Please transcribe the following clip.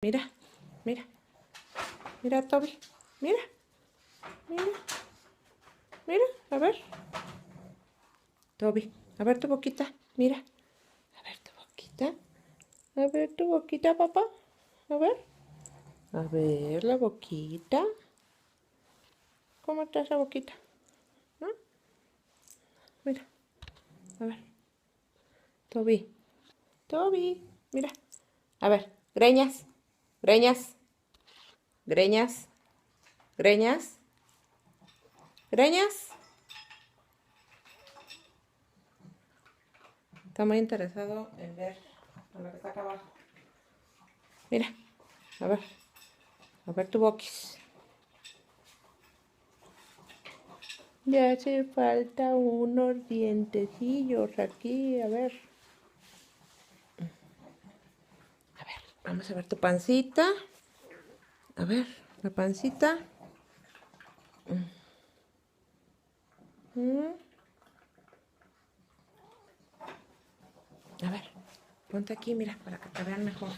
Mira, mira. Mira, Toby. Mira. Mira. Mira, a ver. Toby, a ver tu boquita. Mira. A ver tu boquita. A ver tu boquita, papá. A ver. A ver la boquita. ¿Cómo está esa boquita? ¿No? Mira. A ver. Toby. Toby. Mira. A ver. Greñas. Greñas. Greñas. Greñas. Greñas. Está muy interesado en ver lo que está acá abajo. Mira. A ver. A ver tu boquis. Ya hace falta unos dientecillos aquí, a ver. A ver, vamos a ver tu pancita. A ver, la pancita. A ver, ponte aquí, mira, para que te vean mejor.